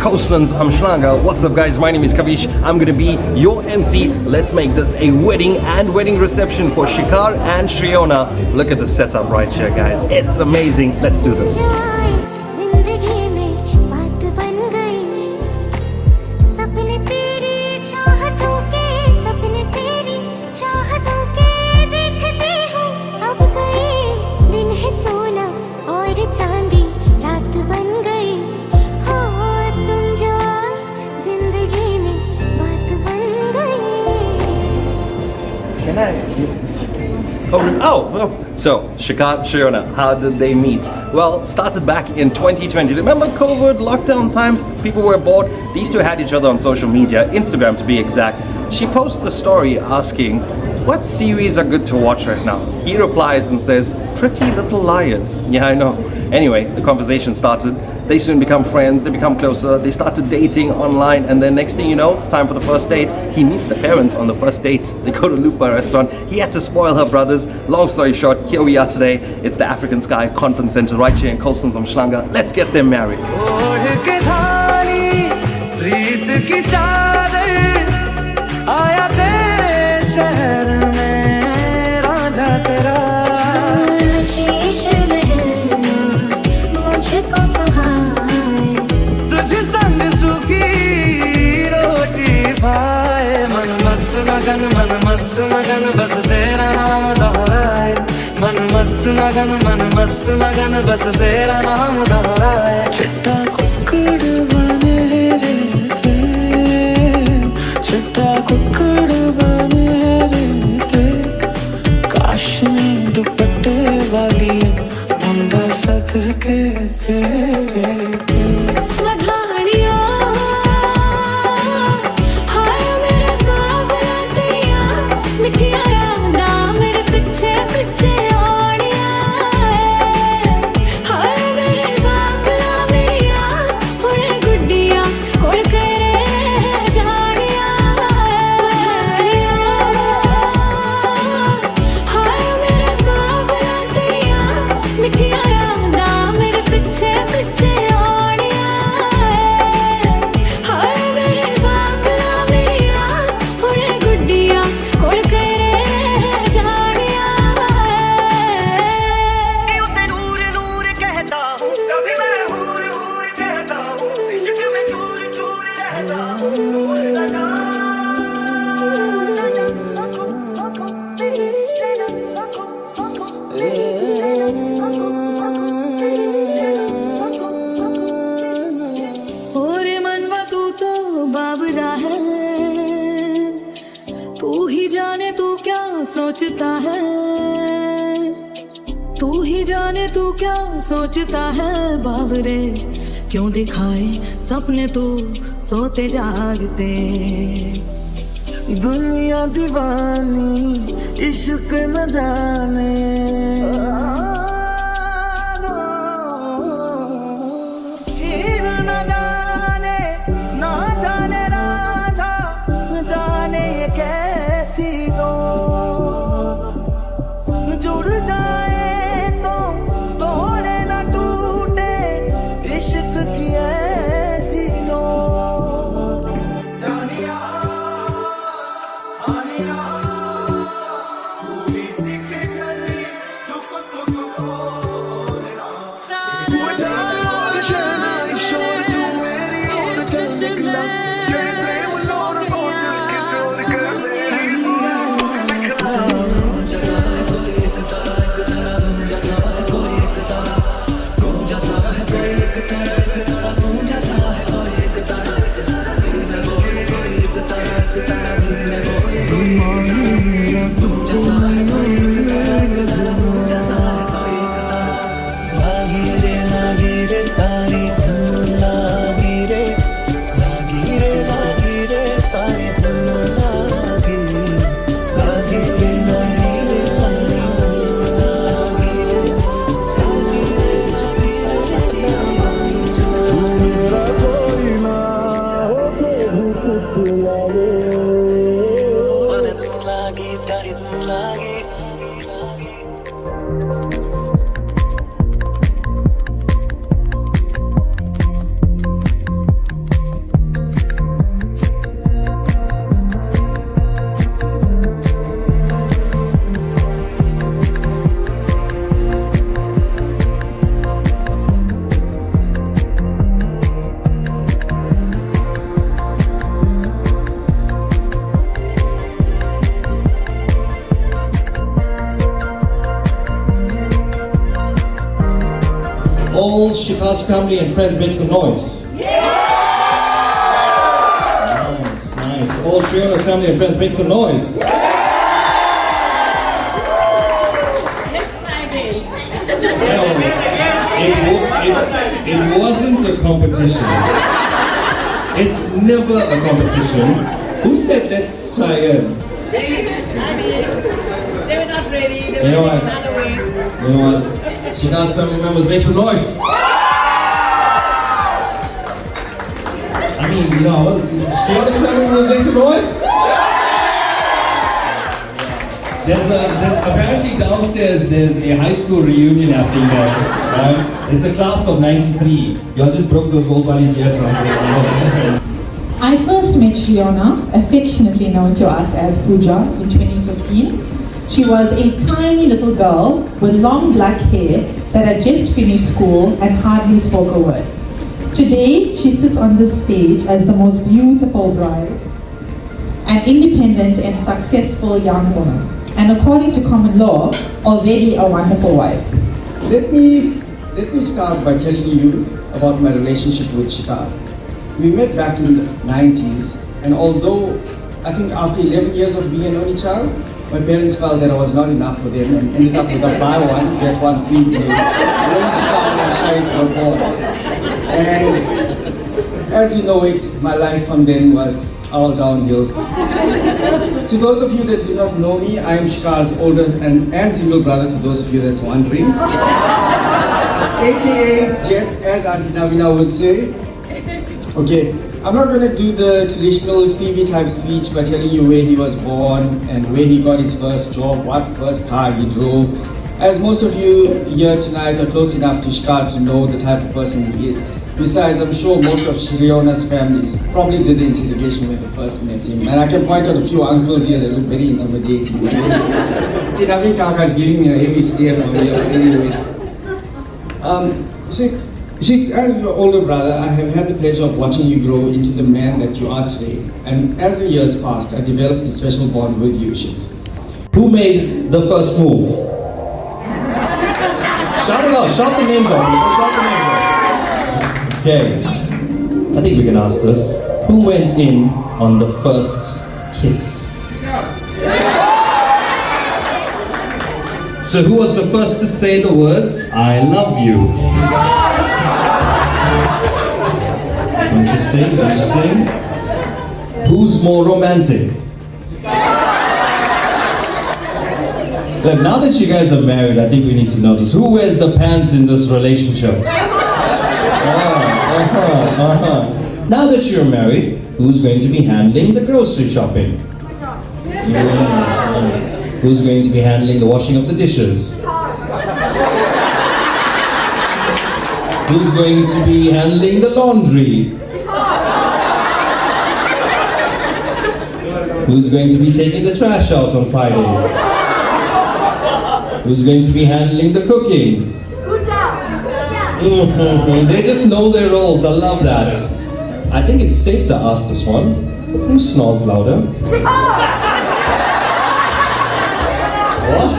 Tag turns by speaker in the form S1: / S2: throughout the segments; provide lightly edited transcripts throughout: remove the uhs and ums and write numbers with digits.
S1: Coastlands, Umhlanga. What's up guys, my name is Kavish. I'm gonna be your MC. Let's make this a wedding and wedding reception for Shikaar and Shreona. Look at the setup right here guys, it's amazing. Let's do this. So Shikaar, Shreona, how did they meet? Well, started back in 2020. Remember COVID, lockdown times? People were bored. These two had each other on social media, Instagram to be exact. She posts a story asking, what series are good to watch right now? He replies and says, Pretty Little Liars. Yeah, I know. Anyway, the conversation started. They soon become friends, they become closer, they started dating online, and then next thing you know, it's time for the first date. He meets the parents on the first date. They go to Lupa restaurant. He had to spoil her brothers. Long story short, here we are today. It's the African Sky Conference Center right here in Coastlands, Umhlanga. Let's get them married.
S2: मन मस्त मगन बस तेरा नाम दोहराए मन मस्त मगन बस तेरा नाम दोहराए चिट्टा कुक्कड़ बने रे थे चिट्टा कुक्कड़ बने रे थे काशनी दुपट्टे वाली मुंडा सद के तेरे
S3: सोचता है तू ही जाने तू क्या सोचता है बावरे क्यों दिखाए सपने तू सोते जागते
S2: दुनिया दीवानी इश्क न जाने
S1: all Shikaar's family and friends make some noise. Nice, nice. All Shreona's family and friends make some noise. It wasn't a competition. It's never a competition. Who said let's try again?
S4: They were not ready. They were
S1: You know what?
S4: another way.
S1: You know what? Shikaar's family members make some noise. I mean, you know, Shreona's family members make some noise. There's apparently downstairs there's a high school reunion happening there. Right? It's a class of 93. Y'all just broke those old buddies' eardrums.
S5: I first met Shreona, affectionately known to us as Pooja, in 2015. She was a tiny little girl with long black hair that had just finished school and hardly spoke a word. Today, she sits on this stage as the most beautiful bride, an independent and successful young woman, and according to common law, already a wonderful wife.
S6: Let me start by telling you about my relationship with Shikaar. We met back in the 90s, and although I think after 11 years of being an only child, my parents felt that I was not enough for them and ended up with a buy one, get one free deal. When Shikaar and Shahid were born. And as you know it, my life from then was all downhill. To those of you that do not know me, I am Shikaar's older and single brother, for those of you that's wondering. AKA Jet, as Auntie Navina would say. Okay, I'm not going to do the traditional CV type speech by telling you where he was born and where he got his first job, what first car he drove, as most of you here tonight are close enough to Shikaar to know the type of person he is. Besides, I'm sure most of Shreona's families probably did the interrogation when they first met him. And I can point out a few uncles here that look very intimidating. See, Navin Kaka is giving me a heavy stare from here. Anyways. Shiks, as your older brother, I have had the pleasure of watching you grow into the man that you are today. And as the years passed, I developed a special bond with you, Shiks.
S1: Who made the first move? Shout it out, shout the names out. Shout the names out. Okay, I think we can ask this. Who went in on the first kiss? So who was the first to say the words, I love you? Interesting, interesting. Who's more romantic? Look, now that you guys are married, I think we need to know this. Who wears the pants in this relationship? Now that you're married, who's going to be handling the grocery shopping? Who's going to be handling the washing of the dishes? Who's going to be handling the laundry? Who's going to be taking the trash out on Fridays? Who's going to be handling the cooking? They just know their roles, I love that. I think it's safe to ask this one. Who snores louder? What?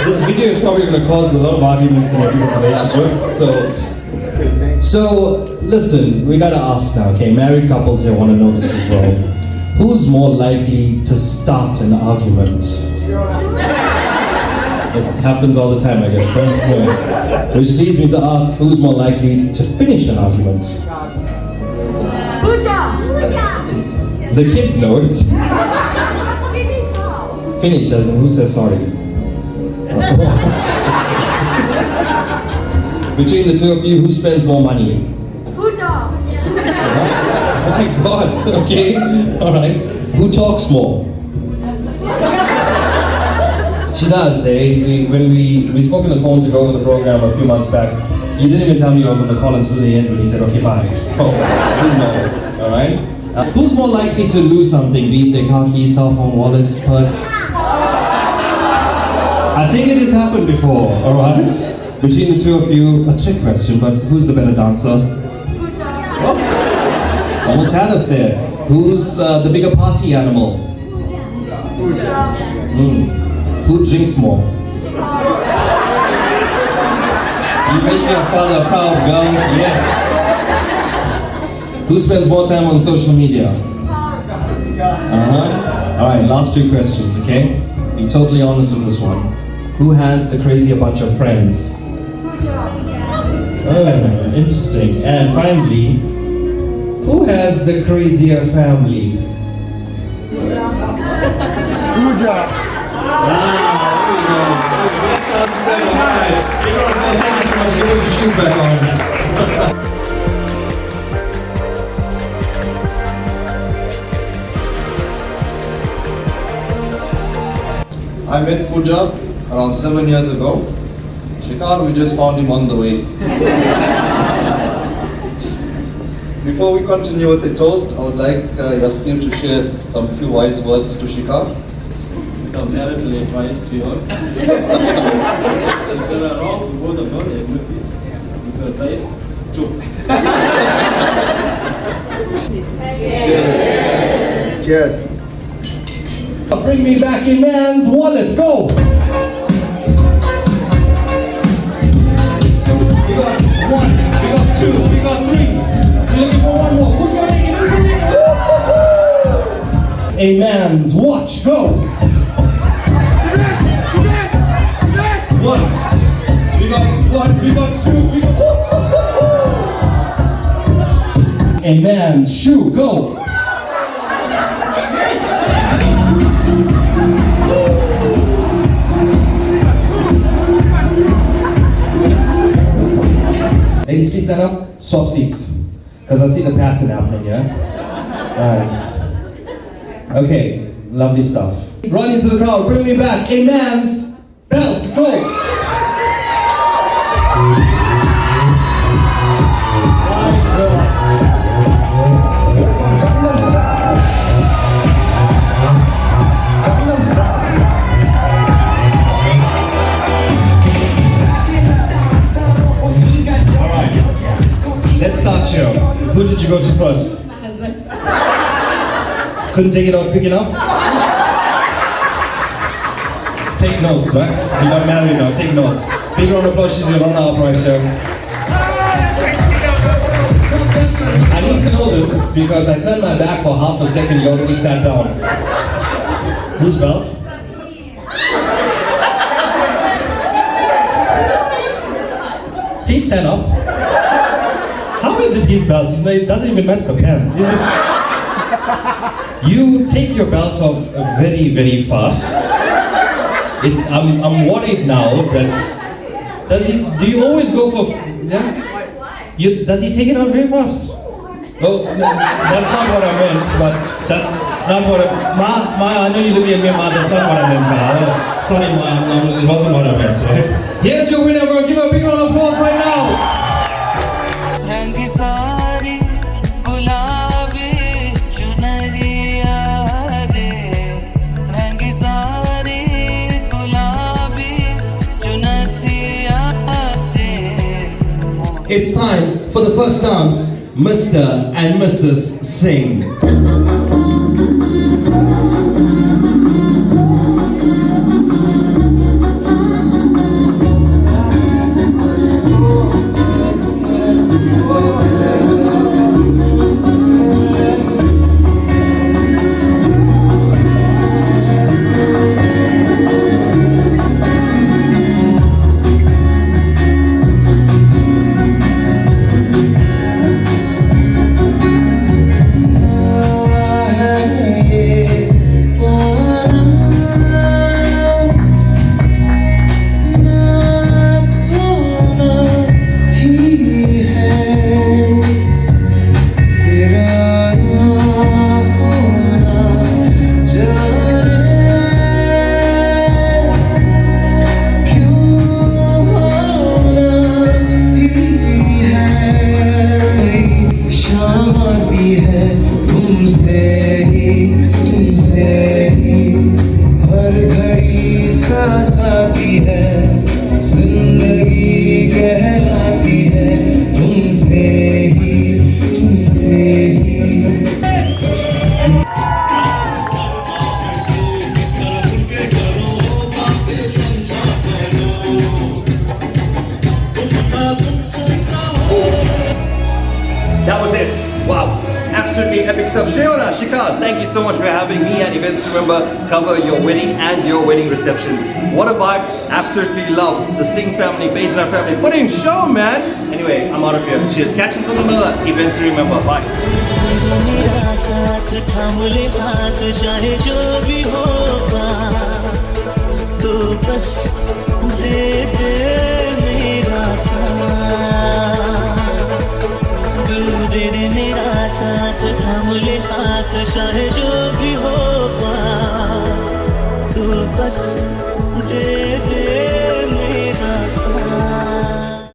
S1: This video is probably going to cause a lot of arguments in everyone's relationship. So listen, we gotta ask now, okay? Married couples here want to know this as well. Who's more likely to start an argument? It happens all the time, I guess, right? Yeah. Which leads me to ask, who's more likely to finish an argument? The kids know it. Finish as in who says sorry? Between the two of you, who spends more money? Oh my God, okay, alright. Who talks more? She does, eh? When we spoke on the phone to go over the program a few months back, you didn't even tell me I was on the call until the end when he said, okay, bye. So, I didn't know, alright? Who's more likely to lose something, be it their car keys, cell phone, wallets, purse? I think it has happened before, alright? Between the two of you, a trick question, but who's the better dancer? Oh, almost had us there. Who's the bigger party animal? Who drinks more? You make your father proud, girl. Yeah. Who spends more time on social media? Alright, last two questions, okay? Be totally honest with this one. Who has the crazier bunch of friends? Interesting. And finally, who has the crazier family?
S6: Pooja.
S1: There we go. Best answer ever. Alright. Thank you so much. Give us your shoes back on.
S4: I met Pooja around 7 years ago. Shikaar, we just found him on the way. Before we continue with the toast, I would like your team to share some few wise words to Shikaar.
S7: Some marital advice to you all. If you are wrong, you both of you admit it. If you are right, choke.
S4: Cheers.
S1: Bring me back a man's wallet. Go. We got one. We got two. We got three. We're looking for one more. Who's gonna make it? Who's gonna make it? A man's watch. Go. One. We got one. We got two. We got. A man's shoe. Go. Ladies, please stand up. Swap seats. Because I see the pattern happening, yeah? Nice. Okay, lovely stuff. Run into the crowd, bring me back. A man's belt. Go! Let's start here. Who did you go to first?
S5: My husband.
S1: Couldn't take it out quick enough? Take notes, right? You got married now, take notes. Big round of applause, she's your runner up right here. I need to know this because I turned my back for half a second, you already sat down. Whose belt? Please stand up. How is it his belt? It doesn't even match the pants, is it? You take your belt off very, very fast. I'm worried now that... Do you always go for... Yeah? Does he take it out very fast? Oh, that's not what I meant, but that's not what Ma, I know you look at me, Ma, that's not what I meant, Ma. Sorry, Ma, it wasn't what I meant, right? Here's your winner, everyone. Give her a big round of applause right now.
S2: रंग सारी गुलाबी चुनरिया रे रंग सारी गुलाबी चुनरिया रे.
S1: It's time for the first dance, Mr and Mrs Singh. that was it. Wow, absolutely epic stuff. Shreona, Shikaar, thank you so much for having me at Events to Remember cover your wedding and your wedding reception. What a vibe. Absolutely love the Singh family, Bejna family. Putting show, man. Anyway, I'm out of here. Cheers. Catch us on another Events to Remember. Bye.
S8: मेरा साथ थाम ले हाथ चाहे जो भी होगा तो बस दे दे मेरा साथ